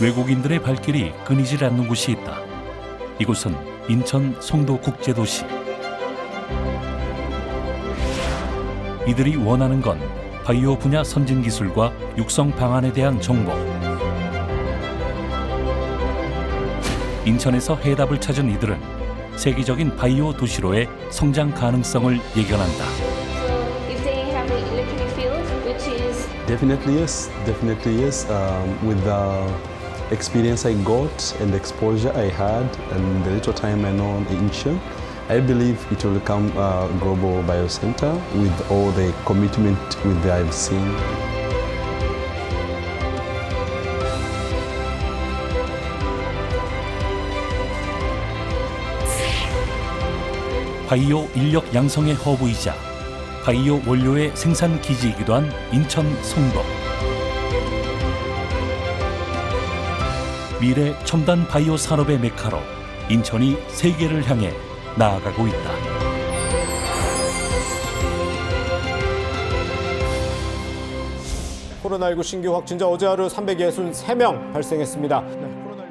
외국인들의 발길이 끊이질 않는 곳이 있다. 이곳은 인천 송도국제도시. 이들이 원하는 건 바이오 분야 선진 기술과 육성 방안에 대한 정보. 인천에서 해답을 찾은 이들은 세계적인 바이오 도시로의 성장 가능성을 예견한다. Definitely yes. With the experience I got and the exposure I had and the little time I know in Incheon, I believe it will become a global biocenter with all the commitment with the I've seen. 바이오 인력 양성의 허브이자 바이오 원료의 생산 기지이기도 한 인천 송도. 미래 첨단 바이오 산업의 메카로 인천이 세계를 향해 나아가고 있다. 코로나19 신규 확진자 어제 하루 363명 발생했습니다.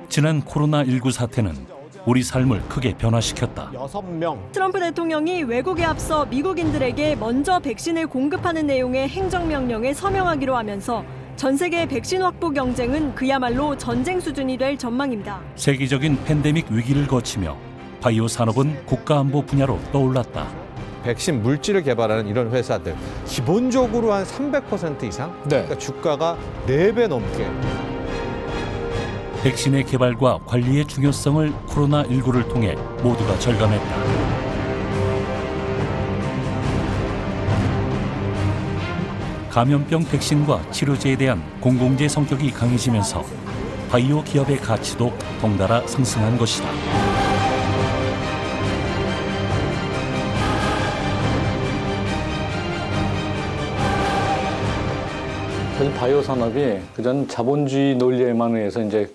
지난 코로나19 사태는 우리 삶을 크게 변화시켰다. 6명. 트럼프 대통령이 외국에 앞서 미국인들에게 먼저 백신을 공급하는 내용의 행정명령에 서명하기로 하면서 전 세계 백신 확보 경쟁은 그야말로 전쟁 수준이 될 전망입니다. 세계적인 팬데믹 위기를 거치며 바이오 산업은 국가안보 분야로 떠올랐다. 백신 물질을 개발하는 이런 회사들 기본적으로 한 300% 이상? 그러니까 주가가 4배 넘게. 백신의 개발과 관리의 중요성을 코로나19를 통해 모두가 절감했다. 감염병 백신과 치료제에 대한 공공재 성격이 강해지면서 바이오 기업의 가치도 덩달아 상승한 것이다. 사실 바이오 산업이 그전 자본주의 논리에만 의해서 이제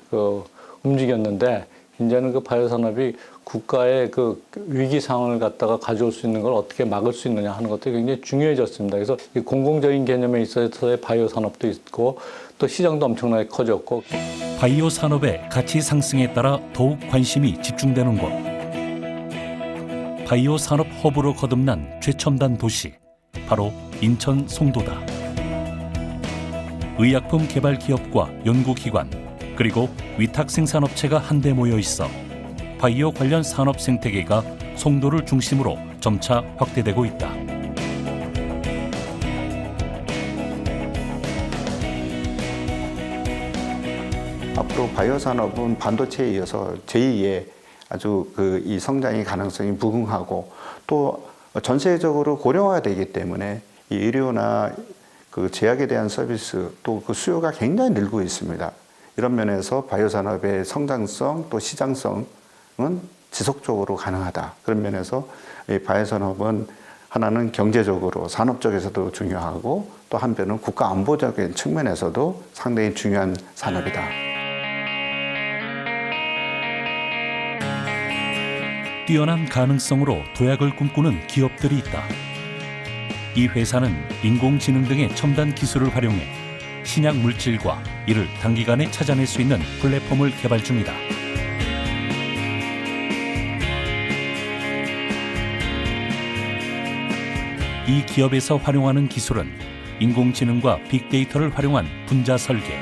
움직였는데 이제는 그 바이오 산업이 국가의 그 위기 상황을 갖다가 가져올 수 있는 걸 어떻게 막을 수 있느냐 하는 것들이 굉장히 중요해졌습니다. 그래서 이 공공적인 개념에 있어서의 바이오 산업도 있고 또 시장도 엄청나게 커졌고. 바이오 산업의 가치 상승에 따라 더욱 관심이 집중되는 곳. 바이오 산업 허브로 거듭난 최첨단 도시, 바로 인천 송도다. 의약품 개발 기업과 연구기관, 그리고 위탁 생산업체가 한데 모여 있어 바이오 관련 산업 생태계가 송도를 중심으로 점차 확대되고 있다. 앞으로 바이오 산업은 반도체에 이어서 제2의 아주 이 성장의 가능성이 무궁하고 또 전 세계적으로 고령화가 되기 때문에 이 의료나 그 제약에 대한 서비스 또 그 수요가 굉장히 늘고 있습니다. 이런 면에서 바이오 산업의 성장성 또 시장성은 지속적으로 가능하다. 그런 면에서 이 바이오 산업은 하나는 경제적으로 산업적에서도 중요하고 또 한편은 국가 안보적인 측면에서도 상당히 중요한 산업이다. 뛰어난 가능성으로 도약을 꿈꾸는 기업들이 있다. 이 회사는 인공지능 등의 첨단 기술을 활용해 신약 물질과 이를 단기간에 찾아낼 수 있는 플랫폼을 개발 중이다. 이 기업에서 활용하는 기술은 인공지능과 빅데이터를 활용한 분자 설계.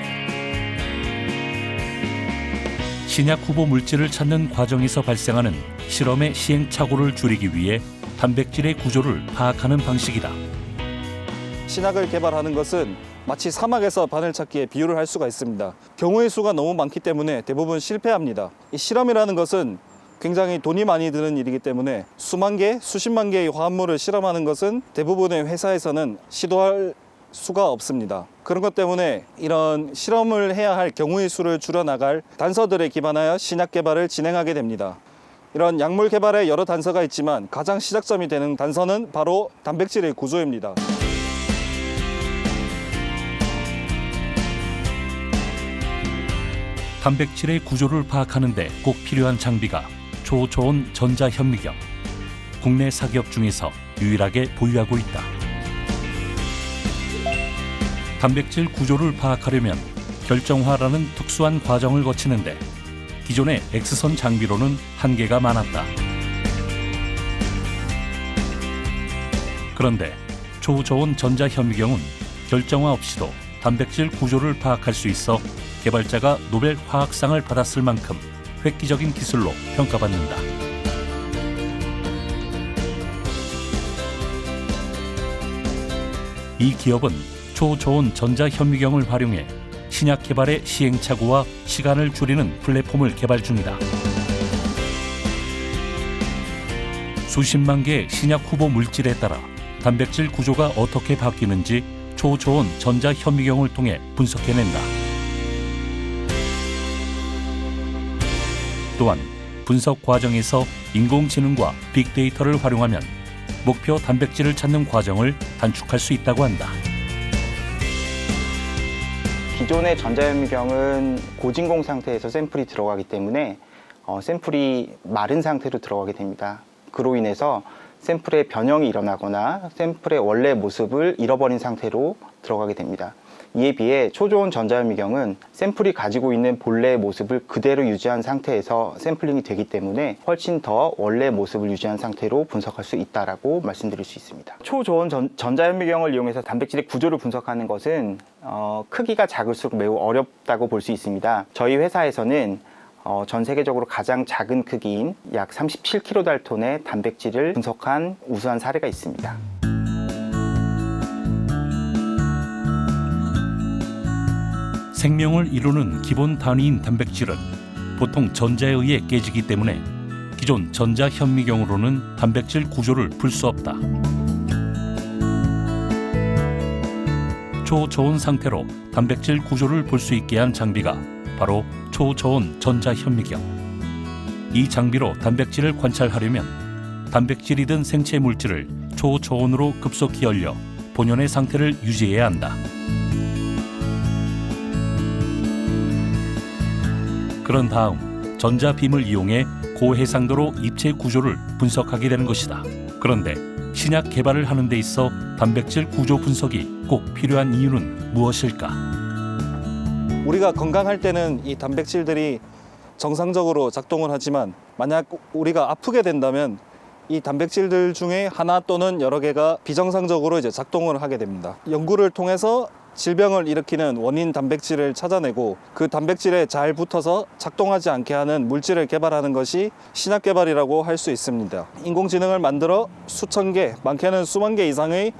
신약 후보 물질을 찾는 과정에서 발생하는 실험의 시행착오를 줄이기 위해 단백질의 구조를 파악하는 방식이다. 신약을 개발하는 것은 마치 사막에서 바늘찾기에 비유를 할 수가 있습니다. 경우의 수가 너무 많기 때문에 대부분 실패합니다. 이 실험이라는 것은 굉장히 돈이 많이 드는 일이기 때문에 수만 개, 수십만 개의 화합물을 실험하는 것은 대부분의 회사에서는 시도할 수가 없습니다. 그런 것 때문에 이런 실험을 해야 할 경우의 수를 줄여나갈 단서들에 기반하여 신약 개발을 진행하게 됩니다. 이런 약물 개발에 여러 단서가 있지만 가장 시작점이 되는 단서는 바로 단백질의 구조입니다. 단백질의 구조를 파악하는 데 꼭 필요한 장비가 초저온 전자현미경. 국내 사기업 중에서 유일하게 보유하고 있다. 단백질 구조를 파악하려면 결정화라는 특수한 과정을 거치는데 기존의 X선 장비로는 한계가 많았다. 그런데 초저온 전자현미경은 결정화 없이도 단백질 구조를 파악할 수 있어 개발자가 노벨 화학상을 받았을 만큼 획기적인 기술로 평가받는다. 이 기업은 초저온 전자현미경을 활용해 신약 개발의 시행착오와 시간을 줄이는 플랫폼을 개발 중이다. 수십만 개의 신약 후보 물질에 따라 단백질 구조가 어떻게 바뀌는지 초저온 전자현미경을 통해 분석해낸다. 또한 분석 과정에서 인공지능과 빅데이터를 활용하면 목표 단백질을 찾는 과정을 단축할 수 있다고 한다. 기존의 전자현미경은 고진공 상태에서 샘플이 들어가기 때문에 샘플이 마른 상태로 들어가게 됩니다. 그로 인해서 샘플의 변형이 일어나거나 샘플의 원래 모습을 잃어버린 상태로 들어가게 됩니다. 이에 비해 초저온 전자현미경은 샘플이 가지고 있는 본래의 모습을 그대로 유지한 상태에서 샘플링이 되기 때문에 훨씬 더 원래 모습을 유지한 상태로 분석할 수 있다고 말씀드릴 수 있습니다. 초저온 전자현미경을 이용해서 단백질의 구조를 분석하는 것은 크기가 작을수록 매우 어렵다고 볼 수 있습니다. 저희 회사에서는 전 세계적으로 가장 작은 크기인 약 37kDalton의 단백질을 분석한 우수한 사례가 있습니다. 생명을 이루는 기본 단위인 단백질은 보통 전자에 의해 깨지기 때문에 기존 전자현미경으로는 단백질 구조를 풀 수 없다. 초저온 상태로 단백질 구조를 볼 수 있게 한 장비가 바로 초저온 전자현미경. 이 장비로 단백질을 관찰하려면 단백질이든 생체 물질을 초저온으로 급속히 열려 본연의 상태를 유지해야 한다. 그런 다음 전자빔을 이용해 고해상도로 입체 구조를 분석하게 되는 것이다. 그런데 신약 개발을 하는 데 있어 단백질 구조 분석이 꼭 필요한 이유는 무엇일까? 우리가 건강할 때는 이 단백질들이 정상적으로 작동을 하지만 만약 우리가 아프게 된다면 이 단백질들 중에 하나 또는 여러 개가 비정상적으로 이제 작동을 하게 됩니다. 연구를 통해서 질병을 일으키는 원인 단백질을 찾아내고 그 단백질에 잘 붙어서 작동하지 않게 하는 물질을 개발하는 것이 신약 개발이라고 할 수 있습니다. 인공지능을 만들어 수천 개, 많게는 수만 개 이상의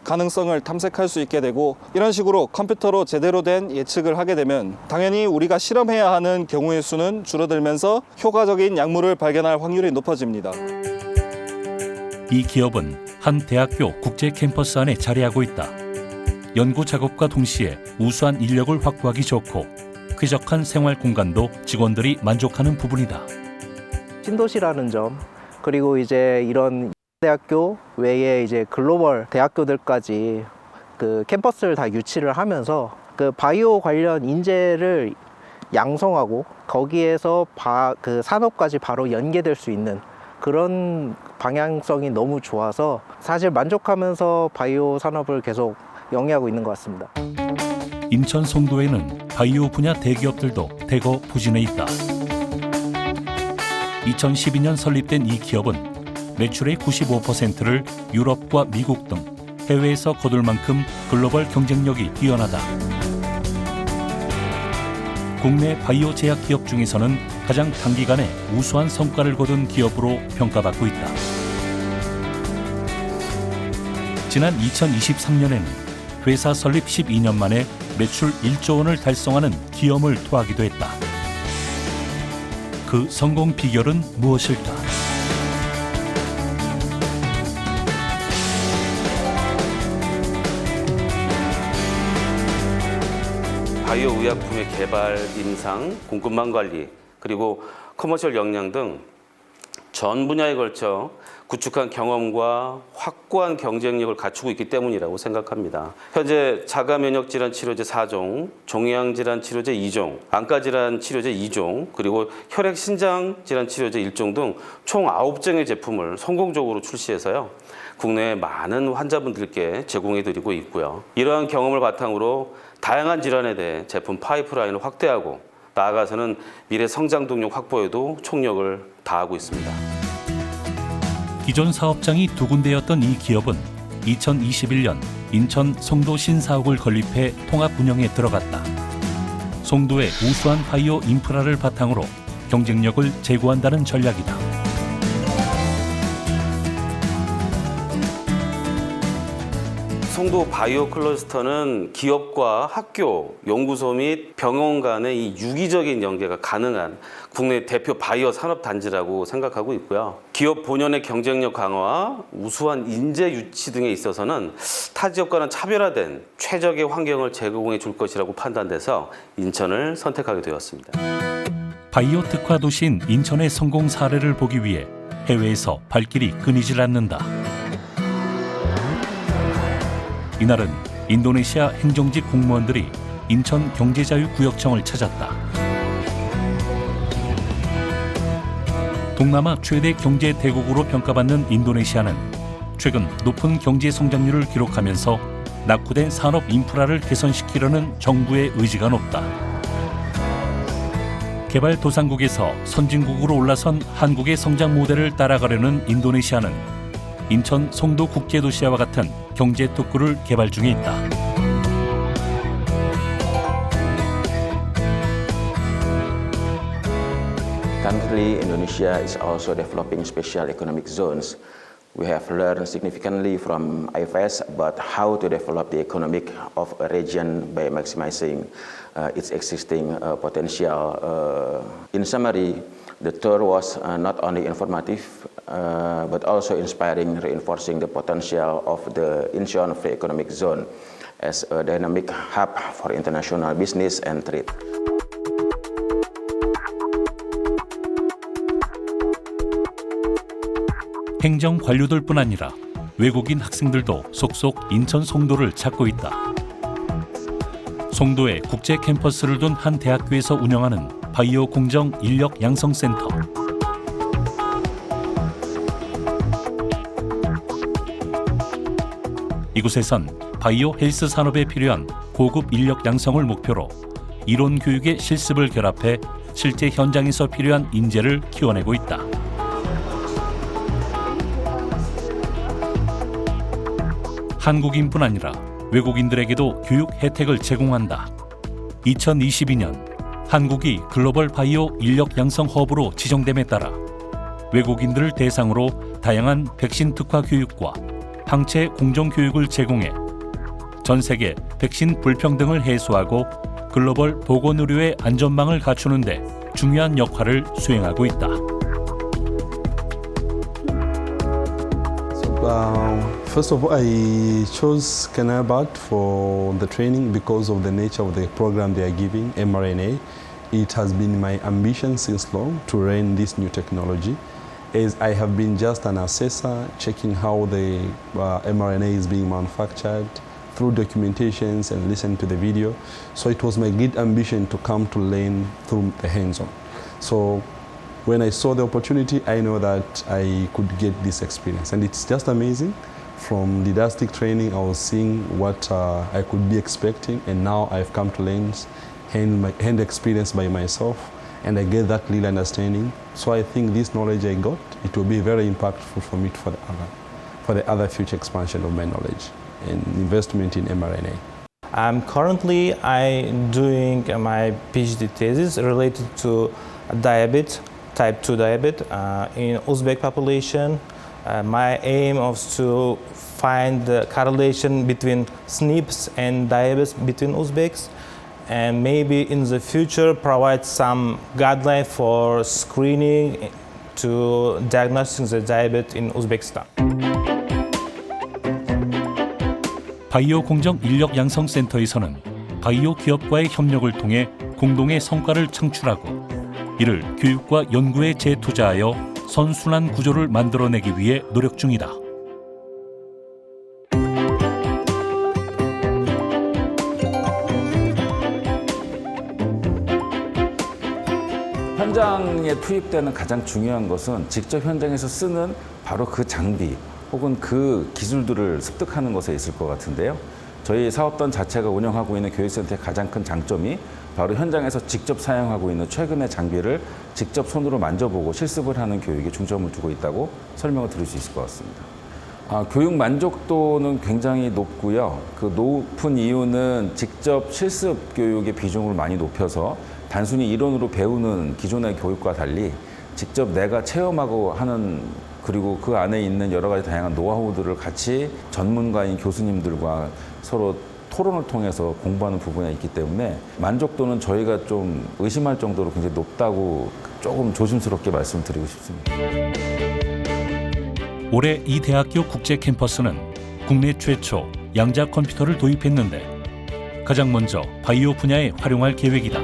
가능성을 탐색할 수 있게 되고 이런 식으로 컴퓨터로 제대로 된 예측을 하게 되면 당연히 우리가 실험해야 하는 경우의 수는 줄어들면서 효과적인 약물을 발견할 확률이 높아집니다. 이 기업은 한 대학교 국제 캠퍼스 안에 자리하고 있다. 연구 작업과 동시에 우수한 인력을 확보하기 좋고 쾌적한 생활 공간도 직원들이 만족하는 부분이다. 신도시라는 점, 그리고 이제 이런 대학교 외에 이제 글로벌 대학교들까지 그 캠퍼스를 다 유치를 하면서 그 바이오 관련 인재를 양성하고 거기에서 그 산업까지 바로 연계될 수 있는 그런 방향성이 너무 좋아서 사실 만족하면서 바이오 산업을 계속 영위하고 있는 것 같습니다. 인천 송도에는 바이오 분야 대기업들도 대거 부진해 있다. 2012년 설립된 이 기업은 매출의 95%를 유럽과 미국 등 해외에서 거둘 만큼 글로벌 경쟁력이 뛰어나다. 국내 바이오 제약 기업 중에서는 가장 단기간에 우수한 성과를 거둔 기업으로 평가받고 있다. 지난 2023년에는 회사 설립 12년 만에 매출 1조 원을 달성하는 기염을 토하기도 했다. 그 성공 비결은 무엇일까? 바이오 의약품의 개발, 임상, 공급망 관리, 그리고 커머셜 역량 등 전 분야에 걸쳐 구축한 경험과 확고한 경쟁력을 갖추고 있기 때문이라고 생각합니다. 현재 자가면역질환 치료제 4종, 종양질환 치료제 2종, 안과질환 치료제 2종, 그리고 혈액신장질환 치료제 1종 등 총 9종의 제품을 성공적으로 출시해서요. 국내의 많은 환자분들께 제공해드리고 있고요. 이러한 경험을 바탕으로 다양한 질환에 대해 제품 파이프라인을 확대하고 나아가서는 미래 성장 동력 확보에도 총력을 다하고 있습니다. 기존 사업장이 두 군데였던 이 기업은 2021년 인천 송도 신사옥을 건립해 통합 운영에 들어갔다. 송도의 우수한 바이오 인프라를 바탕으로 경쟁력을 제고한다는 전략이다. 송도 바이오 클러스터는 기업과 학교, 연구소 및 병원 간의 이 유기적인 연계가 가능한 국내 대표 바이오 산업 단지라고 생각하고 있고요. 기업 본연의 경쟁력 강화와 우수한 인재 유치 등에 있어서는 타 지역과는 차별화된 최적의 환경을 제공해 줄 것이라고 판단돼서 인천을 선택하게 되었습니다. 바이오 특화 도시인 인천의 성공 사례를 보기 위해 해외에서 발길이 끊이질 않는다. 이날은 인도네시아 행정직 공무원들이 인천 경제자유구역청을 찾았다. 동남아 최대 경제 대국으로 평가받는 인도네시아는 최근 높은 경제 성장률을 기록하면서 낙후된 산업 인프라를 개선시키려는 정부의 의지가 높다. 개발도상국에서 선진국으로 올라선 한국의 성장 모델을 따라가려는 인도네시아는 인천 송도 국제도시와 같은 경제 특구를 개발 중에 있다. Currently, Indonesia is also developing special economic zones. We have learned significantly from IFS about how to develop the economic of a region by maximizing its existing potential. In summary, the tour was not only informative, but also inspiring, reinforcing the potential of the Incheon Free Economic Zone as a dynamic hub for international business and trade. 행정 관료들뿐 아니라 외국인 학생들도 속속 인천 송도를 찾고 있다. 송도에 국제 캠퍼스를 둔 한 대학교에서 운영하는 바이오 공정 인력 양성센터. 이곳에선 바이오 헬스 산업에 필요한 고급 인력 양성을 목표로 이론 교육의 실습을 결합해 실제 현장에서 필요한 인재를 키워내고 있다. 한국인뿐 아니라 외국인들에게도 교육 혜택을 제공한다. 2022년 한국이 글로벌 바이오 인력 양성 허브로 지정됨에 따라 외국인들을 대상으로 다양한 백신 특화 교육과 항체 공정 교육을 제공해 전 세계 백신 불평등을 해소하고 글로벌 보건 의료의 안전망을 갖추는 데 중요한 역할을 수행하고 있다. First of all, I chose Canabat for the training because of the nature of the program they are giving, mRNA. It has been my ambition since long to learn this new technology, as I have been just an assessor checking how the mRNA is being manufactured through documentations and listen to the video. So it was my great ambition to come to learn through the hands-on. So when I saw the opportunity, I know that I could get this experience, and it's just amazing. From didactic training, I was seeing what I could be expecting, and now I've come to learn hand experience by myself, and I get that real understanding. So I think this knowledge I got, it will be very impactful for me for the other future expansion of my knowledge and investment in mRNA. Currently, I'm doing my PhD thesis related to diabetes, type 2 diabetes in Uzbek population. My aim was to find the correlation between SNPs and diabetes between Uzbeks, and maybe in the future provide some guideline for screening to diagnosing the diabetes in Uzbekistan. 바이오 공정 인력 양성 센터에서는 바이오 기업과의 협력을 통해 공동의 성과를 창출하고 이를 교육과 연구에 재투자하여 선순환 구조를 만들어내기 위해 노력 중이다. 현장에 투입되는 가장 중요한 것은 직접 현장에서 쓰는 바로 그 장비 혹은 그 기술들을 습득하는 것에 있을 것 같은데요. 저희 사업단 자체가 운영하고 있는 교육센터의 가장 큰 장점이 바로 현장에서 직접 사용하고 있는 최근의 장비를 직접 손으로 만져보고 실습을 하는 교육에 중점을 두고 있다고 설명을 드릴 수 있을 것 같습니다. 교육 만족도는 굉장히 높고요. 그 높은 이유는 직접 실습 교육의 비중을 많이 높여서 단순히 이론으로 배우는 기존의 교육과 달리 직접 내가 체험하고 하는, 그리고 그 안에 있는 여러 가지 다양한 노하우들을 같이 전문가인 교수님들과 서로 토론을 통해서 공부하는 부분이 있기 때문에 만족도는 저희가 좀 의심할 정도로 굉장히 높다고 조금 조심스럽게 말씀드리고 싶습니다. 올해 이 대학교 국제 캠퍼스는 국내 최초 양자 컴퓨터를 도입했는데 가장 먼저 바이오 분야에 활용할 계획이다.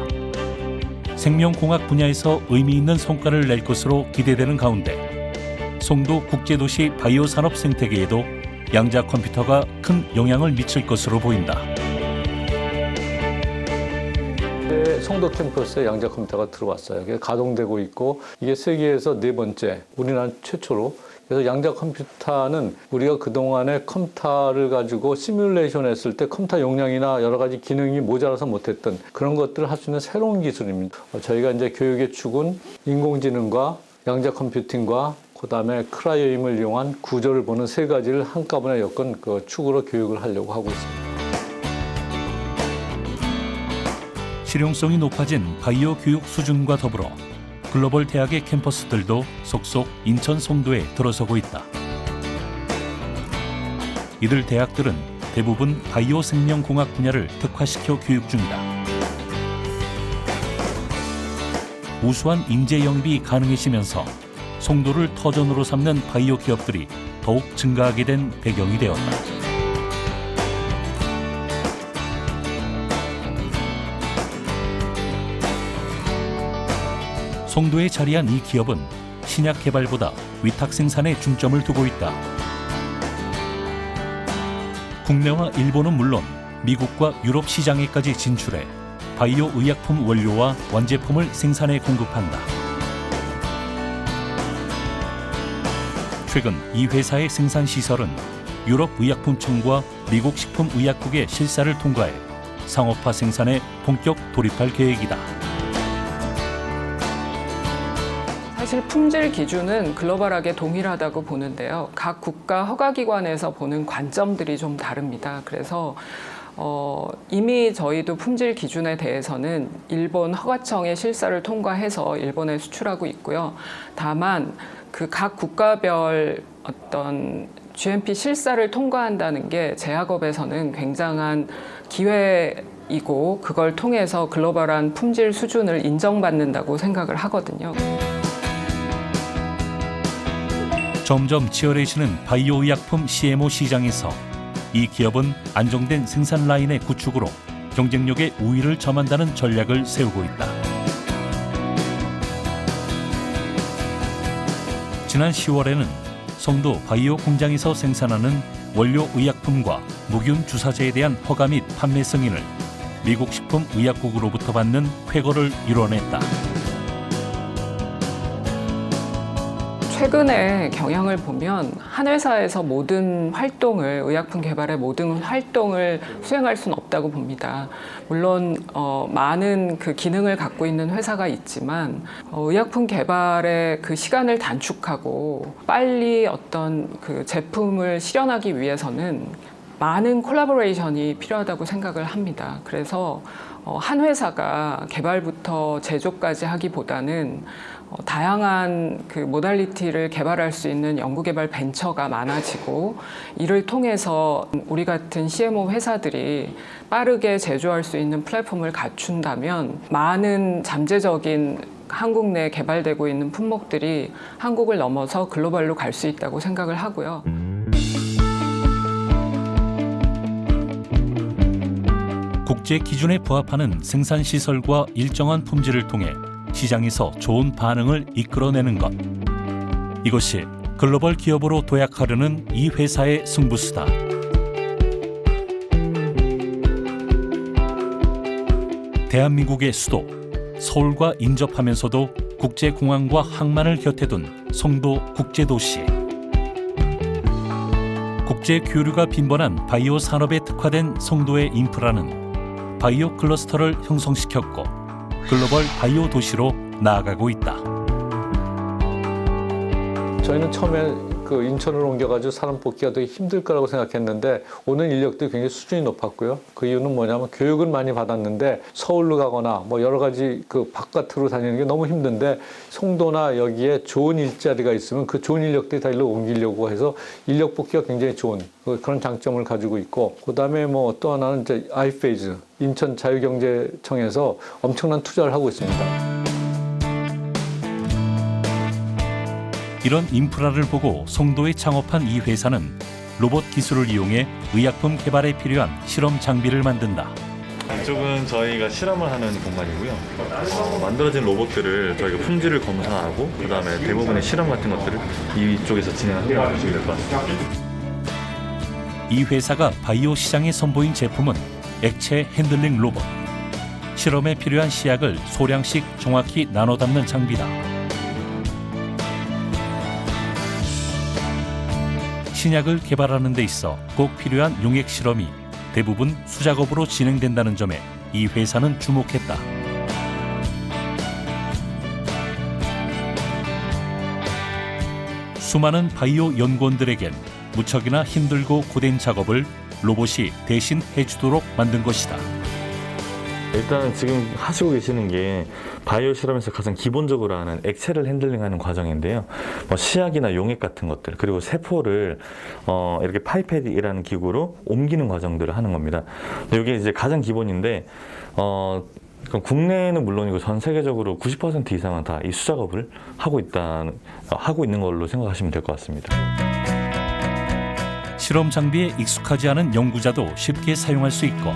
생명공학 분야에서 의미 있는 성과를 낼 것으로 기대되는 가운데 송도 국제도시 바이오 산업 생태계에도 양자 컴퓨터가 큰 영향을 미칠 것으로 보인다. 송도 캠퍼스에 양자 컴퓨터가 들어왔어요. 이게 가동되고 있고 이게 세계에서 4번째, 우리나라 최초로. 그래서 양자 컴퓨터는 우리가 그동안에 컴퓨터를 가지고 시뮬레이션 했을 때 컴퓨터 용량이나 여러 가지 기능이 모자라서 못했던 그런 것들을 할 수 있는 새로운 기술입니다. 저희가 이제 교육의 축은 인공지능과 양자 컴퓨팅과 그다음에 크라이오임을 이용한 구조를 보는 3가지를 한꺼번에 엮은 그 축으로 교육을 하려고 하고 있습니다. 실용성이 높아진 바이오 교육 수준과 더불어 글로벌 대학의 캠퍼스들도 속속 인천 송도에 들어서고 있다. 이들 대학들은 대부분 바이오 생명공학 분야를 특화시켜 교육 중이다. 우수한 인재 영입이 가능해지면서 송도를 터전으로 삼는 바이오 기업들이 더욱 증가하게 된 배경이 되었다. 송도에 자리한 이 기업은 신약 개발보다 위탁 생산에 중점을 두고 있다. 국내와 일본은 물론 미국과 유럽 시장에까지 진출해 바이오 의약품 원료와 완제품을 생산해 공급한다. 최근 이 회사의 생산 시설은 유럽 의약품청과 미국 식품의약국의 실사를 통과해 상업화 생산에 본격 돌입할 계획이다. 사실 품질 기준은 글로벌하게 동일하다고 보는데요. 각 국가 허가기관에서 보는 관점들이 좀 다릅니다. 그래서 이미 저희도 품질 기준에 대해서는 일본 허가청의 실사를 통과해서 일본에 수출하고 있고요. 다만 그 각 국가별 어떤 GMP 실사를 통과한다는 게 제약업에서는 굉장한 기회이고 그걸 통해서 글로벌한 품질 수준을 인정받는다고 생각을 하거든요. 점점 치열해지는 바이오 의약품 CMO 시장에서 이 기업은 안정된 생산 라인의 구축으로 경쟁력의 우위를 점한다는 전략을 세우고 있다. 지난 10월에는 송도 바이오 공장에서 생산하는 원료 의약품과 무균 주사제에 대한 허가 및 판매 승인을 미국 식품의약국으로부터 받는 쾌거를 이뤄냈다. 최근에 경향을 보면 한 회사에서 모든 활동을, 의약품 개발의 모든 활동을 수행할 수는 없다고 봅니다. 물론 많은 그 기능을 갖고 있는 회사가 있지만 의약품 개발의 그 시간을 단축하고 빨리 어떤 그 제품을 실현하기 위해서는 많은 콜라보레이션이 필요하다고 생각을 합니다. 그래서 한 회사가 개발부터 제조까지 하기보다는 다양한 그 모달리티를 개발할 수 있는 연구개발 벤처가 많아지고 이를 통해서 우리 같은 CMO 회사들이 빠르게 제조할 수 있는 플랫폼을 갖춘다면 많은 잠재적인 한국 내에 개발되고 있는 품목들이 한국을 넘어서 글로벌로 갈 수 있다고 생각을 하고요. 국제 기준에 부합하는 생산 시설과 일정한 품질을 통해 시장에서 좋은 반응을 이끌어내는 것. 이것이 글로벌 기업으로 도약하려는 이 회사의 승부수다. 대한민국의 수도, 서울과 인접하면서도 국제공항과 항만을 곁에 둔 송도 국제도시. 국제 교류가 빈번한 바이오 산업에 특화된 송도의 인프라는 바이오 클러스터를 형성시켰고 글로벌 바이오 도시로 나아가고 있다. 저희는 처음에 그 인천으로 옮겨가지고 사람 뽑기가 되게 힘들 거라고 생각했는데 오는 인력들이 굉장히 수준이 높았고요. 그 이유는 뭐냐면 교육을 많이 받았는데 서울로 가거나 뭐 여러 가지 그 바깥으로 다니는 게 너무 힘든데 송도나 여기에 좋은 일자리가 있으면 그 좋은 인력들이 다 일로 옮기려고 해서 인력 뽑기가 굉장히 좋은 그런 장점을 가지고 있고 그다음에 뭐 또 하나는 이제 아이페이즈 인천 자유경제청에서 엄청난 투자를 하고 있습니다. 이런 인프라를 보고 송도에 창업한 이 회사는 로봇 기술을 이용해 의약품 개발에 필요한 실험 장비를 만든다. 이쪽은 저희가 실험을 하는 공간이고요. 만들어진 로봇들을 저희가 품질을 검사하고 그다음에 대부분의 실험 같은 것들을 이쪽에서 진행한다고 보시면 될 것 같습니다. 이 회사가 바이오 시장에 선보인 제품은 액체 핸들링 로봇. 실험에 필요한 시약을 소량씩 정확히 나눠 담는 장비다. 신약을 개발하는 데 있어 꼭 필요한 용액 실험이 대부분 수작업으로 진행된다는 점에 이 회사는 주목했다. 수많은 바이오 연구원들에겐 무척이나 힘들고 고된 작업을 로봇이 대신 해주도록 만든 것이다. 일단 지금 하시고 계시는 게 바이오 실험에서 가장 기본적으로 하는 액체를 핸들링하는 과정인데요. 뭐 시약이나 용액 같은 것들 그리고 세포를 이렇게 파이펫이라는 기구로 옮기는 과정들을 하는 겁니다. 이게 이제 가장 기본인데 국내에는 물론이고 전 세계적으로 90% 이상은 다 이 수작업을 하고 있는 걸로 생각하시면 될 것 같습니다. 실험 장비에 익숙하지 않은 연구자도 쉽게 사용할 수 있고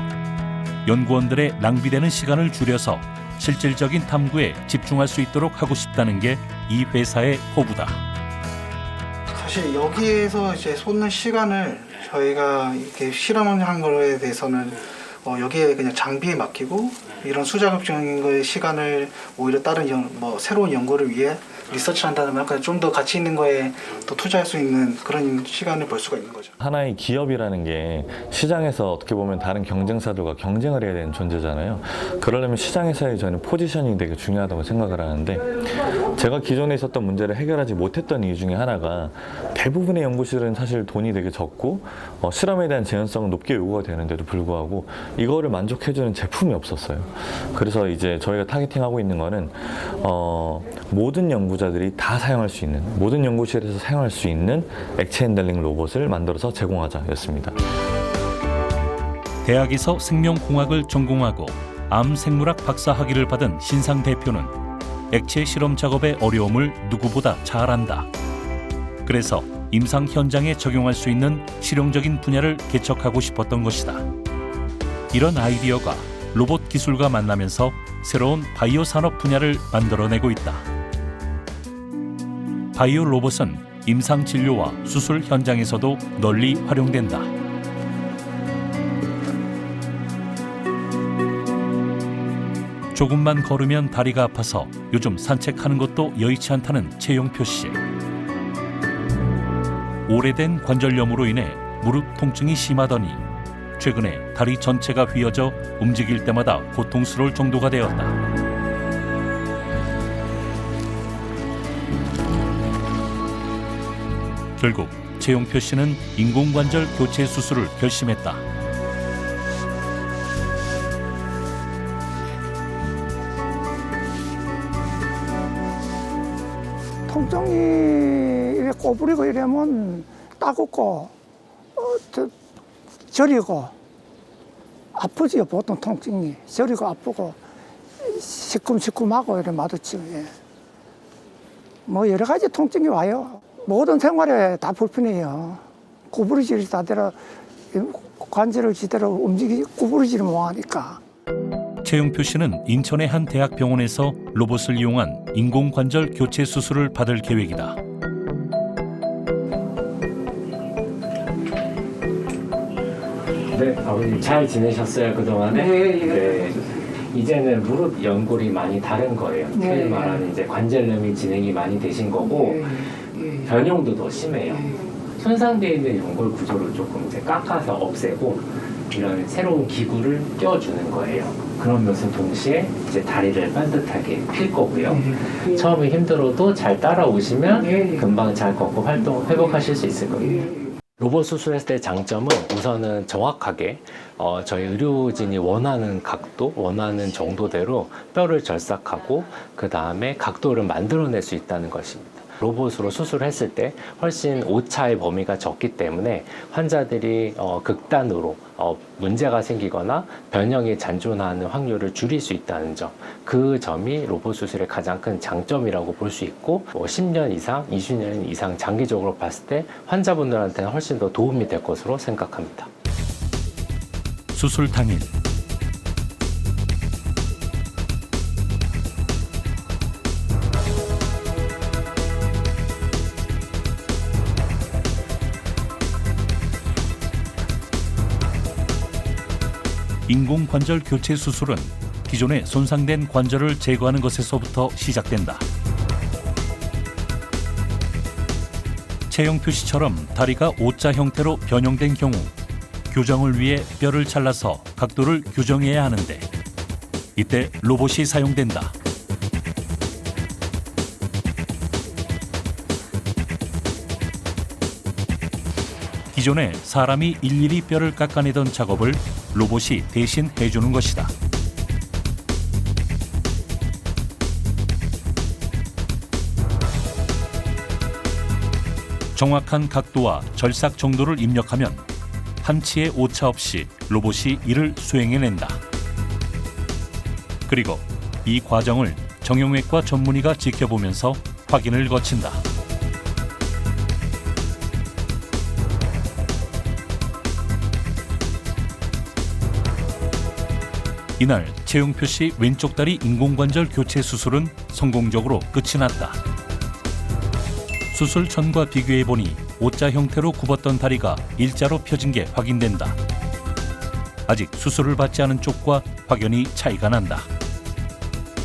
연구원들의 낭비되는 시간을 줄여서 실질적인 탐구에 집중할 수 있도록 하고 싶다는 게 이 회사의 포부다. 사실 여기에서 이제 쏟는 시간을 저희가 이렇게 실험한 거에 대해서는 여기에 그냥 장비에 맡기고 이런 수작업적인 거의 시간을 오히려 다른 새로운 연구를 위해 리서치한다면 좀 더 가치 있는 거에 더 투자할 수 있는 그런 시간을 벌 수가 있는 거죠. 하나의 기업이라는 게 시장에서 어떻게 보면 다른 경쟁사들과 경쟁을 해야 되는 존재잖아요. 그러려면 시장에서의 저는 포지셔닝이 되게 중요하다고 생각을 하는데 제가 기존에 있었던 문제를 해결하지 못했던 이유 중에 하나가 대부분의 연구실은 사실 돈이 되게 적고 실험에 대한 재현성은 높게 요구가 되는데도 불구하고 이거를 만족해주는 제품이 없었어요. 그래서 이제 저희가 타겟팅하고 있는 거는 모든 연구자들이 다 사용할 수 있는 모든 연구실에서 사용할 수 있는 액체 핸들링 로봇을 만들어서 제공하자였습니다. 대학에서 생명공학을 전공하고 암생물학 박사 학위를 받은 신상 대표는 액체 실험 작업의 어려움을 누구보다 잘 안다. 그래서 임상 현장에 적용할 수 있는 실용적인 분야를 개척하고 싶었던 것이다. 이런 아이디어가 로봇 기술과 만나면서 새로운 바이오 산업 분야를 만들어내고 있다. 바이오 로봇은 임상 진료와 수술 현장에서도 널리 활용된다. 조금만 걸으면 다리가 아파서 요즘 산책하는 것도 여의치 않다는 최용표 씨. 오래된 관절염으로 인해 무릎 통증이 심하더니 최근에 다리 전체가 휘어져 움직일 때마다 고통스러울 정도가 되었다. 결국 최용표 씨는 인공관절 교체 수술을 결심했다. 통증이 꼬부리고 이러면 따갑고 저리고 아프지요. 보통 통증이 저리고 아프고 시큼시큼하고 이래 마주치고 뭐 여러 가지 통증이 와요. 모든 생활에 다 불편해요. 구부러지를 다대로 관절을 제대로 구부러지를 못하니까. 최용표 씨는 인천의 한 대학병원에서 로봇을 이용한 인공관절 교체 수술을 받을 계획이다. 네, 아버님 잘 지내셨어요 그동안에? 네. 이제는 무릎 연골이 많이 다른 거예요. 소위 말하는 이제 관절염이 진행이 많이 되신 거고 변형도 더 심해요. 손상되어 있는 연골 구조를 조금 이제 깎아서 없애고 이런 새로운 기구를 껴주는 거예요. 그러면서 동시에 이제 다리를 반듯하게 필 거고요. 처음에 힘들어도 잘 따라오시면 금방 잘 걷고 활동 회복하실 수 있을 거예요. 로봇 수술했을 때 장점은 우선은 정확하게 저희 의료진이 원하는 각도, 원하는 정도대로 뼈를 절삭하고 그 다음에 각도를 만들어낼 수 있다는 것입니다. 로봇으로 수술했을 때 훨씬 오차의 범위가 적기 때문에 환자들이 극단으로 문제가 생기거나 변형이 잔존하는 확률을 줄일 수 있다는 점, 그 점이 로봇 수술의 가장 큰 장점이라고 볼 수 있고 10년 이상, 20년 이상 장기적으로 봤을 때 환자분들한테는 훨씬 더 도움이 될 것으로 생각합니다. 수술 당일 인공관절 교체 수술은 기존의 손상된 관절을 제거하는 것에서부터 시작된다. 체형 표시처럼 다리가 O자 형태로 변형된 경우 교정을 위해 뼈를 잘라서 각도를 교정해야 하는데 이때 로봇이 사용된다. 기존에 사람이 일일이 뼈를 깎아내던 작업을 로봇이 대신 해주는 것이다. 정확한 각도와 절삭 정도를 입력하면 한치의 오차 없이 로봇이 이를 수행해낸다. 그리고 이 과정을 정형외과 전문의가 지켜보면서 확인을 거친다. 이날 최용표 씨 왼쪽 다리 인공관절 교체 수술은 성공적으로 끝이 났다. 수술 전과 비교해보니 O자 형태로 굽었던 다리가 일자로 펴진 게 확인된다. 아직 수술을 받지 않은 쪽과 확연히 차이가 난다.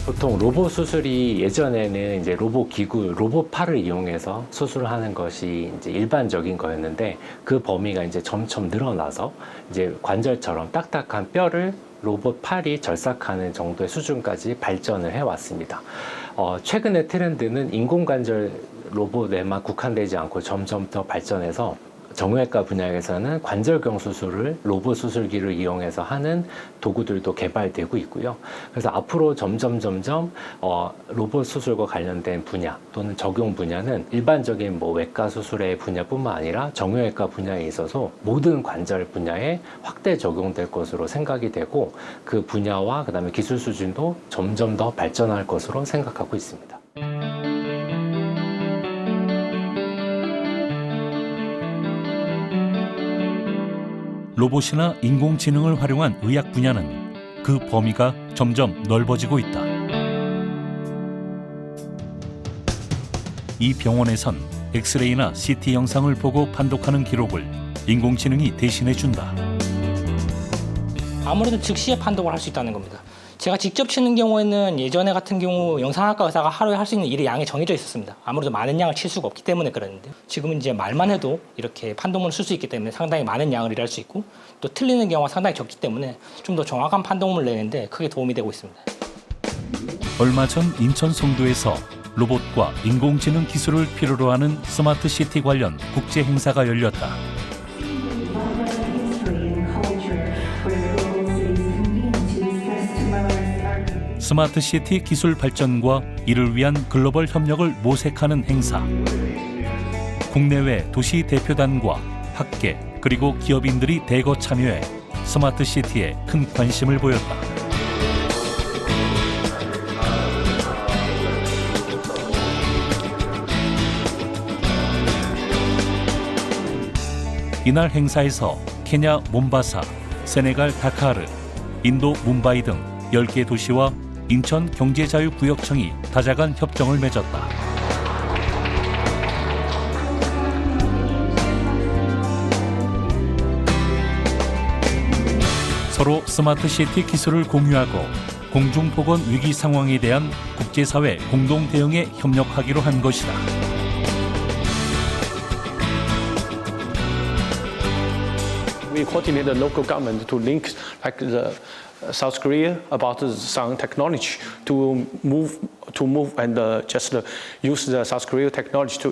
보통 로봇 수술이 예전에는 이제 로봇 기구, 로봇 팔을 이용해서 수술을 하는 것이 이제 일반적인 거였는데 그 범위가 이제 점점 늘어나서 이제 관절처럼 딱딱한 뼈를 로봇 팔이 절삭하는 정도의 수준까지 발전을 해왔습니다. 최근의 트렌드는 인공관절 로봇에만 국한되지 않고 점점 더 발전해서 정형외과 분야에서는 관절경 수술을 로봇 수술기를 이용해서 하는 도구들도 개발되고 있고요. 그래서 앞으로 점점 로봇 수술과 관련된 분야 또는 적용 분야는 일반적인 외과 수술의 분야뿐만 아니라 정형외과 분야에 있어서 모든 관절 분야에 확대 적용될 것으로 생각이 되고 그 분야와 그다음에 기술 수준도 점점 더 발전할 것으로 생각하고 있습니다. 로봇이나 인공지능을 활용한 의학 분야는 그 범위가 점점 넓어지고 있다. 이 병원에선 엑스레이나 CT 영상을 보고 판독하는 기록을 인공지능이 대신해 준다. 아무래도 즉시에 판독을 할 수 있다는 겁니다. 제가 직접 치는 경우에는 예전에 같은 경우 영상학과 의사가 하루에 할 수 있는 일의 양이 정해져 있었습니다. 아무래도 많은 양을 칠 수가 없기 때문에 그랬는데 지금은 이제 말만 해도 이렇게 판독문을 쓸 수 있기 때문에 상당히 많은 양을 일할 수 있고 또 틀리는 경우가 상당히 적기 때문에 좀 더 정확한 판독문을 내는데 크게 도움이 되고 있습니다. 얼마 전 인천 송도에서 로봇과 인공지능 기술을 필요로 하는 스마트 시티 관련 국제 행사가 열렸다. 스마트 시티 기술 발전과 이를 위한 글로벌 협력을 모색하는 행사. 국내외 도시 대표단과 학계 그리고 기업인들이 대거 참여해 스마트 시티에 큰 관심을 보였다. 이날 행사에서 케냐 몬바사, 세네갈 다카르, 인도 뭄바이 등 10개 도시와 인천 경제자유구역청이 다자간 협정을 맺었다. 서로 스마트시티 기술을 공유하고 공중보건 위기 상황에 대한 국제사회 공동 대응에 협력하기로 한 것이다. we coordinate the local government to link like the South Korea about some technology to move and just use the South Korea technology to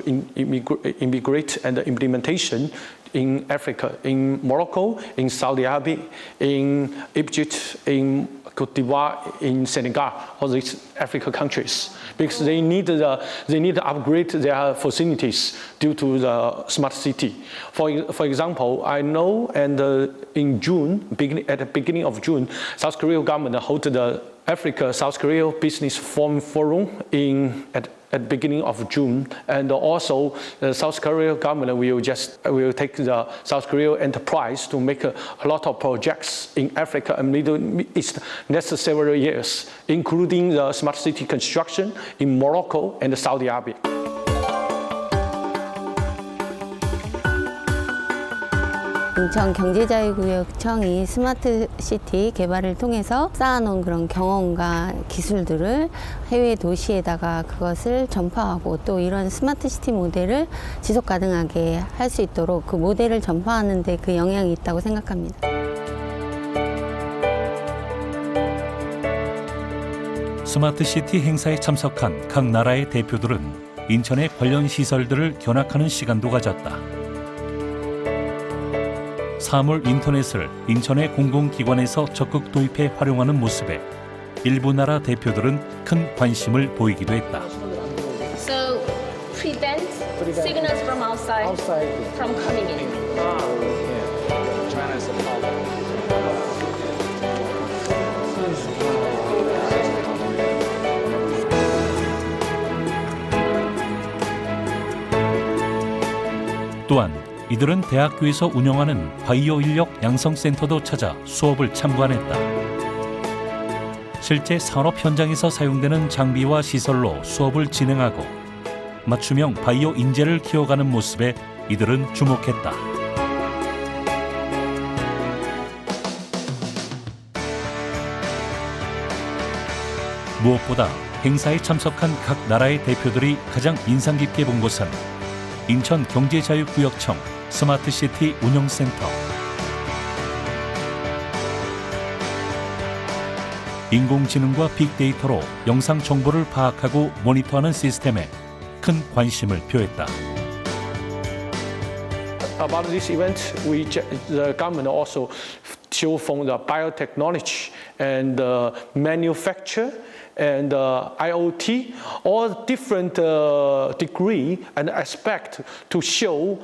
immigrate and the implementation in Africa, in Morocco, in Saudi Arabia, in Egypt, in Cote d'Ivoire, in Senegal, all these African countries, because they need to upgrade their facilities due to the smart city. For example, I know, and in June, at the beginning of June, South Korea government held the Africa South Korea Business Forum at the beginning of June, and also the South Korea government will take the South Korea enterprise to make a lot of projects in Africa and Middle East next several years, including the smart city construction in Morocco and Saudi Arabia. 인천경제자유구역청이 스마트시티 개발을 통해서 쌓아놓은 그런 경험과 기술들을 해외 도시에다가 그것을 전파하고 또 이런 스마트시티 모델을 지속 가능하게 할 수 있도록 그 모델을 전파하는 데 그 영향이 있다고 생각합니다. 스마트시티 행사에 참석한 각 나라의 대표들은 인천의 관련 시설들을 견학하는 시간도 가졌다. 사물 인터넷을 인천의 공공기관에서 적극 도입해 활용하는 모습에 일부 나라 대표들은 큰 관심을 보이기도 했다. So prevent signals from outside from coming in. China is a problem. 또한 이들은 대학교에서 운영하는 바이오 인력 양성센터도 찾아 수업을 참관했다. 실제 산업 현장에서 사용되는 장비와 시설로 수업을 진행하고 맞춤형 바이오 인재를 키워가는 모습에 이들은 주목했다. 무엇보다 행사에 참석한 각 나라의 대표들이 가장 인상 깊게 본 것은 인천경제자유구역청 스마트시티 운영센터. 인공지능과 빅데이터로 영상 정보를 파악하고 모니터하는 시스템에 큰 관심을 표했다. About this event, the government also show from the biotechnology and manufacture and IoT, all different degree and aspect to show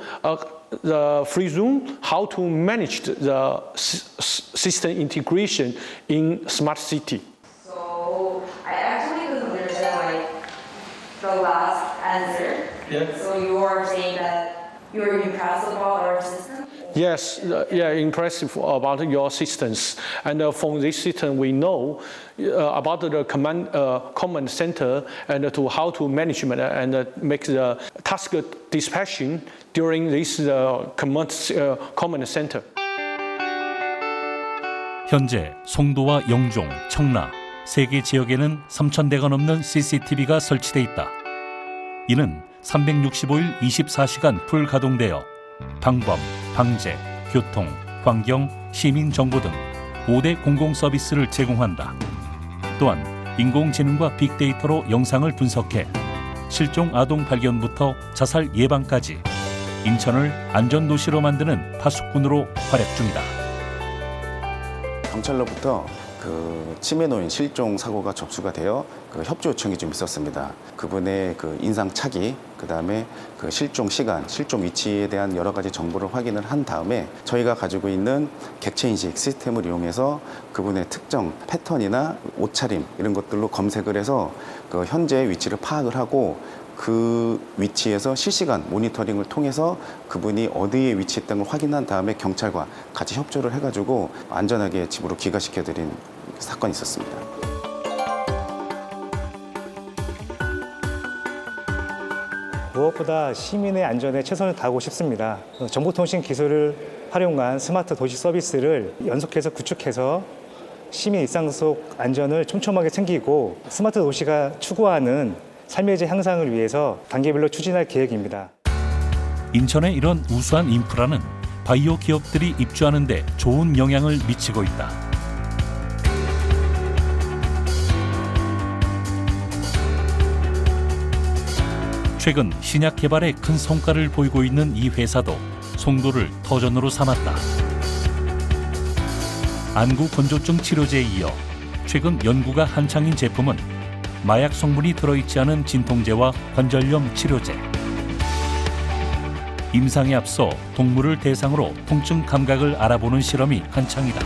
the free zone how to manage the system integration in smart city. So I actually couldn't understand the last answer. Yeah. So you are saying that you're impressed about our system? Yes, impressive about your systems. And from this system, we know about the command center and to how to management and make the task dispatching during this command center. 현재 송도와 영종, 청라 세 개 지역에는 3,000대가 넘는 CCTV가 설치돼 있다. 이는 365일 24시간 풀 가동되어 방범, 방제, 교통, 환경, 시민 정보 등 5대 공공 서비스를 제공한다. 또한 인공지능과 빅데이터로 영상을 분석해 실종 아동 발견부터 자살 예방까지 인천을 안전도시로 만드는 파수꾼으로 활약 중이다. 경찰로부터 치매 노인 실종 사고가 접수가 되어 협조 요청이 좀 있었습니다. 그분의 인상 차기, 그다음에 실종 시간, 실종 위치에 대한 여러 가지 정보를 확인을 한 다음에 저희가 가지고 있는 객체 인식 시스템을 이용해서 그분의 특정 패턴이나 옷차림 이런 것들로 검색을 해서 현재 위치를 파악을 하고 그 위치에서 실시간 모니터링을 통해서 그분이 어디에 위치했다는 걸 확인한 다음에 경찰과 같이 협조를 해가지고 안전하게 집으로 귀가시켜드린 사건이 있었습니다. 무엇보다 시민의 안전에 최선을 다하고 싶습니다. 정보통신 기술을 활용한 스마트 도시 서비스를 연속해서 구축해서 시민 일상 속 안전을 촘촘하게 챙기고 스마트 도시가 추구하는 삶의 질 향상을 위해서 단계별로 추진할 계획입니다. 인천의 이런 우수한 인프라는 바이오 기업들이 입주하는 데 좋은 영향을 미치고 있다. 최근 신약 개발에 큰 성과를 보이고 있는 이 회사도 송도를 터전으로 삼았다. 안구 건조증 치료제에 이어 최근 연구가 한창인 제품은 마약 성분이 들어있지 않은 진통제와 관절염 치료제. 임상에 앞서 동물을 대상으로 통증 감각을 알아보는 실험이 한창이다.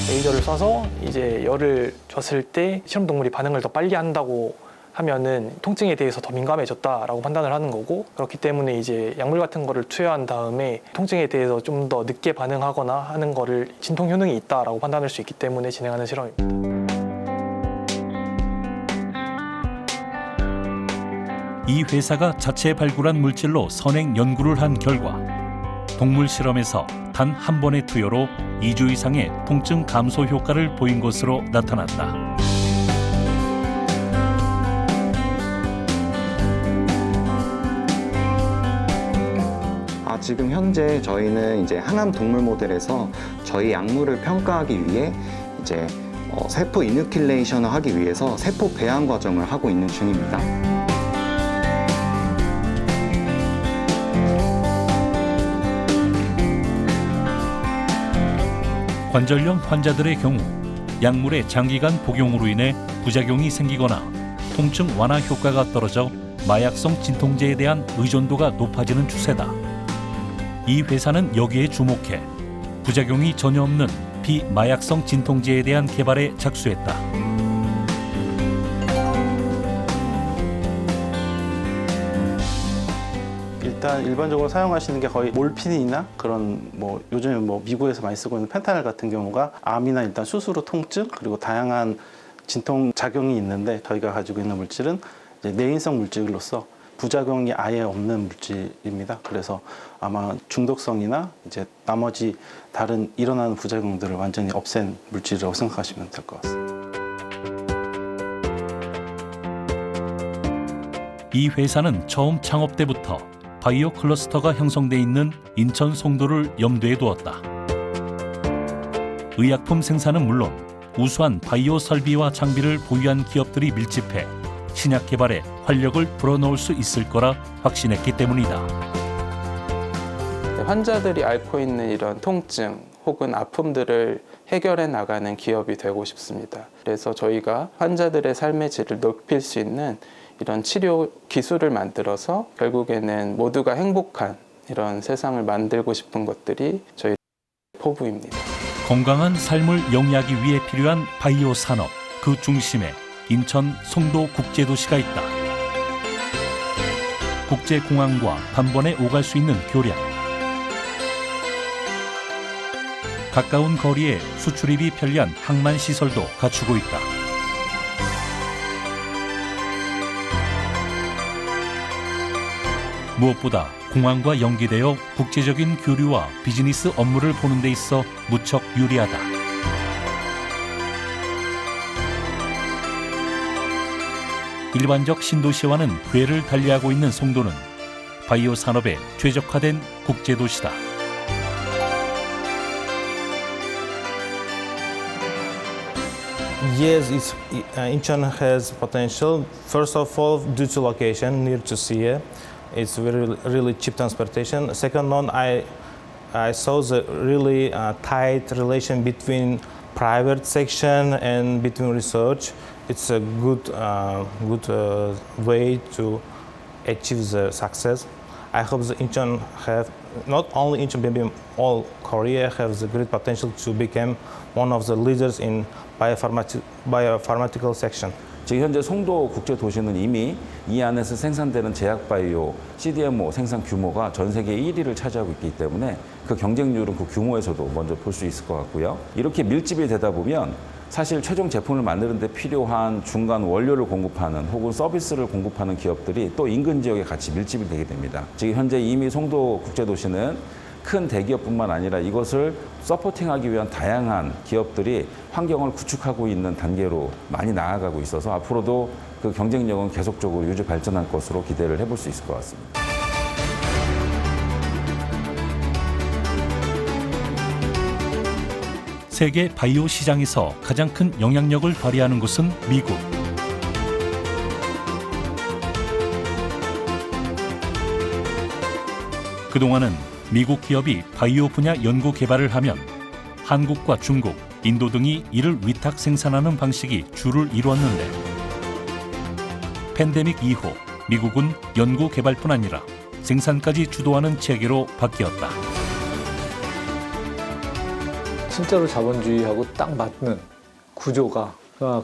레이저를 쏴서 이제 열을 줬을 때 실험 동물이 반응을 더 빨리 한다고 하면은 통증에 대해서 더 민감해졌다라고 판단을 하는 거고, 그렇기 때문에 이제 약물 같은 거를 투여한 다음에 통증에 대해서 좀 더 늦게 반응하거나 하는 거를 진통 효능이 있다라고 판단할 수 있기 때문에 진행하는 실험입니다. 이 회사가 자체 발굴한 물질로 선행 연구를 한 결과 동물 실험에서 단 한 번의 투여로 2주 이상의 통증 감소 효과를 보인 것으로 나타났다. 지금 현재 저희는 이제 항암 동물 모델에서 저희 약물을 평가하기 위해 이제 세포 이누킬레이션을 하기 위해서 세포 배양 과정을 하고 있는 중입니다. 관절염 환자들의 경우 약물의 장기간 복용으로 인해 부작용이 생기거나 통증 완화 효과가 떨어져 마약성 진통제에 대한 의존도가 높아지는 추세다. 이 회사는 여기에 주목해 부작용이 전혀 없는 비마약성 진통제에 대한 개발에 착수했다. 일단 일반적으로 사용하시는 게 거의 몰핀이나 그런 요즘에 미국에서 많이 쓰고 있는 펜타닐 같은 경우가 암이나 일단 수술 후 통증 그리고 다양한 진통 작용이 있는데, 저희가 가지고 있는 물질은 이제 내인성 물질로서 부작용이 아예 없는 물질입니다. 그래서 아마 중독성이나 이제 나머지 다른 일어나는 부작용들을 완전히 없앤 물질이라고 생각하시면 될 것 같습니다. 이 회사는 처음 창업 때부터 바이오 클러스터가 형성돼 있는 인천 송도를 염두에 두었다. 의약품 생산은 물론 우수한 바이오 설비와 장비를 보유한 기업들이 밀집해 신약 개발에 활력을 불어넣을 수 있을 거라 확신했기 때문이다. 환자들이 앓고 있는 이런 통증 혹은 아픔들을 해결해 나가는 기업이 되고 싶습니다. 그래서 저희가 환자들의 삶의 질을 높일 수 있는 이런 치료 기술을 만들어서 결국에는 모두가 행복한 이런 세상을 만들고 싶은 것들이 저희 포부입니다. 건강한 삶을 영위하기 위해 필요한 바이오 산업, 그 중심에 인천 송도 국제도시가 있다. 국제공항과 단번에 오갈 수 있는 교량, 가까운 거리에 수출입이 편리한 항만시설도 갖추고 있다. 무엇보다 공항과 연계되어 국제적인 교류와 비즈니스 업무를 보는 데 있어 무척 유리하다. 일반적 신도시와는 궤를 달리하고 있는 송도는 바이오 산업에 최적화된 국제도시다. Yes, Incheon has potential. First of all, due to location near to sea, it's really cheap transportation. Second one, I saw the really tight relation between private section and between research. It's a good way to achieve the success. I hope the Incheon have, not only Incheon, maybe all Korea have the great potential to become one of the leaders in biopharmaceutical section. 지금 현재 송도 국제도시는 이미 이 안에서 생산되는 제약바이오 CDMO 생산 규모가 전 세계 1위를 차지하고 있기 때문에 그 경쟁률은 그 규모에서도 먼저 볼 수 있을 것 같고요. 이렇게 밀집이 되다 보면 사실 최종 제품을 만드는 데 필요한 중간 원료를 공급하는 혹은 서비스를 공급하는 기업들이 또 인근 지역에 같이 밀집이 되게 됩니다. 지금 현재 이미 송도 국제도시는 큰 대기업뿐만 아니라 이것을 서포팅하기 위한 다양한 기업들이 환경을 구축하고 있는 단계로 많이 나아가고 있어서 앞으로도 그 경쟁력은 계속적으로 유지 발전할 것으로 기대를 해볼 수 있을 것 같습니다. 세계 바이오 시장에서 가장 큰 영향력을 발휘하는 곳은 미국. 그동안은 미국 기업이 바이오 분야 연구 개발을 하면 한국과 중국, 인도 등이 이를 위탁 생산하는 방식이 주를 이루었는데 팬데믹 이후 미국은 연구 개발뿐 아니라 생산까지 주도하는 체계로 바뀌었다. 진짜로 자본주의하고 딱 맞는 구조가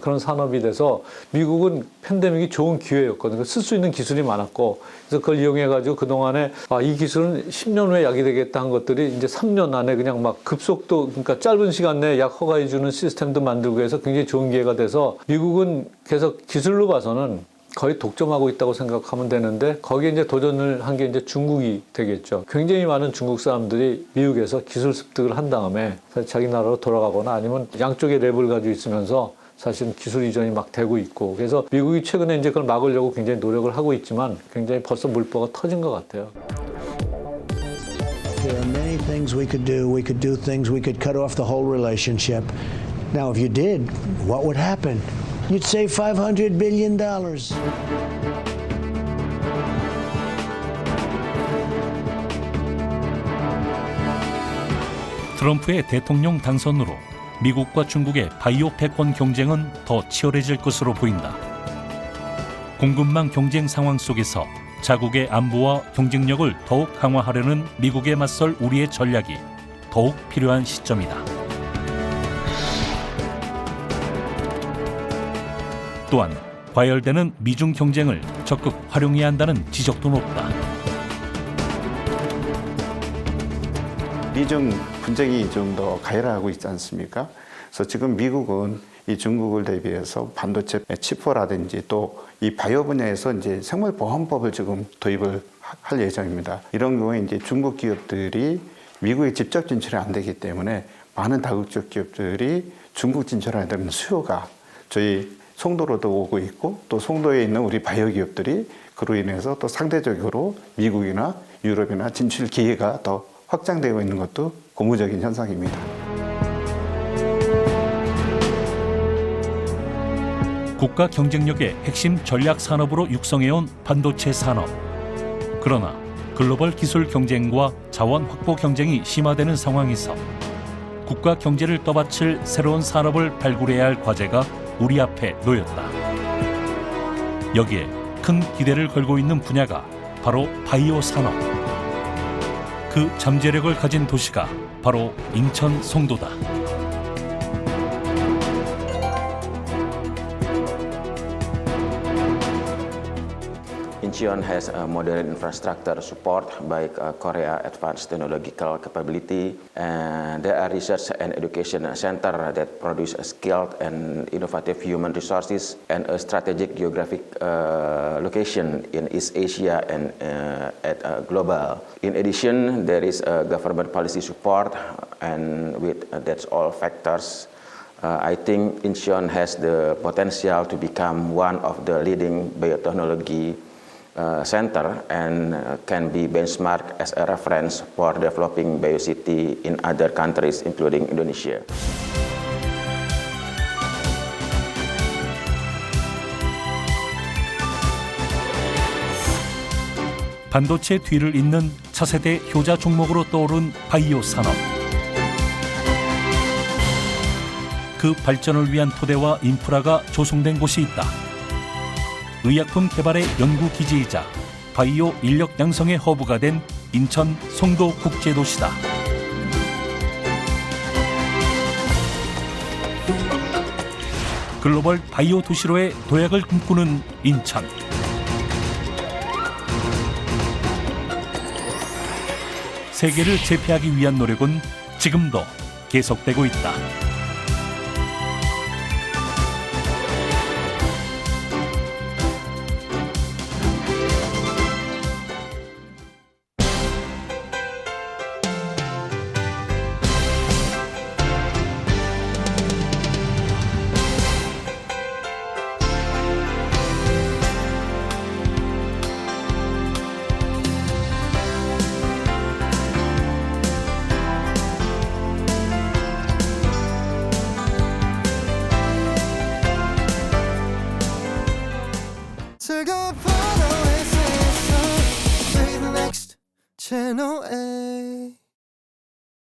그런 산업이 돼서 미국은 팬데믹이 좋은 기회였거든요. 쓸 수 있는 기술이 많았고 그래서 그걸 이용해가지고 그동안에 이 기술은 10년 후에 약이 되겠다 한 것들이 이제 3년 안에 그냥 막 급속도 그러니까 짧은 시간 내에 약 허가해주는 시스템도 만들고 해서 굉장히 좋은 기회가 돼서 미국은 계속 기술로 봐서는 거의 독점하고 있다고 생각하면 되는데 거기에 이제 도전을 한 게 이제 중국이 되겠죠. 굉장히 많은 중국 사람들이 미국에서 기술 습득을 한 다음에 자기 나라로 돌아가거나 아니면 양쪽의 랩을 가지고 있으면서 사실은 기술 이전이 막 되고 있고 그래서 미국이 최근에 이제 그걸 막으려고 굉장히 노력을 하고 있지만 굉장히 벌써 물보가 터진 것 같아요. There are many things we could do. We could do things. We could cut off the whole relationship. Now, if you did, what would happen? You'd save $500 billion. 트럼프의 대통령 당선으로 미국과 중국의 바이오 패권 경쟁은 더 치열해질 것으로 보인다. 공급망 경쟁 상황 속에서 자국의 안보와 경쟁력을 더욱 강화하려는 미국에 맞설 우리의 전략이 더욱 필요한 시점이다. 또한 과열되는 미중 경쟁을 적극 활용해야 한다는 지적도 높다. 미중 분쟁이 좀 더 가열하고 있지 않습니까? 그래서 지금 미국은 이 중국을 대비해서 반도체 치포라든지 또 이 바이오 분야에서 이제 생물보험법을 지금 도입을 할 예정입니다. 이런 경우에 이제 중국 기업들이 미국에 직접 진출이 안 되기 때문에 많은 다국적 기업들이 중국 진출하게 되면 수요가 저희 송도로도 오고 있고 또 송도에 있는 우리 바이오 기업들이 그로 인해서 또 상대적으로 미국이나 유럽이나 진출 기회가 더 확장되고 있는 것도 고무적인 현상입니다. 국가 경쟁력의 핵심 전략 산업으로 육성해온 반도체 산업. 그러나 글로벌 기술 경쟁과 자원 확보 경쟁이 심화되는 상황에서 국가 경제를 떠받칠 새로운 산업을 발굴해야 할 과제가 우리 앞에 놓였다. 여기에 큰 기대를 걸고 있는 분야가 바로 바이오 산업. 그 잠재력을 가진 도시가 바로 인천 송도다. Incheon has a modern infrastructure support by Korea Advanced Technological Capability, and there are research and education center that produce skilled and innovative human resources and a strategic geographic location in East Asia and at global. In addition, there is a government policy support, and with that's all factors. I think Incheon has the potential to become one of the leading biotechnology center and can be benchmarked as a reference for developing biocity in other countries, including Indonesia. 반도체 뒤를 잇는 차세대 효자 종목으로 떠오른 바이오 산업. 그 발전을 위한 토대와 인프라가 조성된 곳이 있다. 의약품 개발의 연구기지이자 바이오 인력 양성의 허브가 된 인천 송도 국제도시다. 글로벌 바이오 도시로의 도약을 꿈꾸는 인천. 세계를 제패하기 위한 노력은 지금도 계속되고 있다. 채널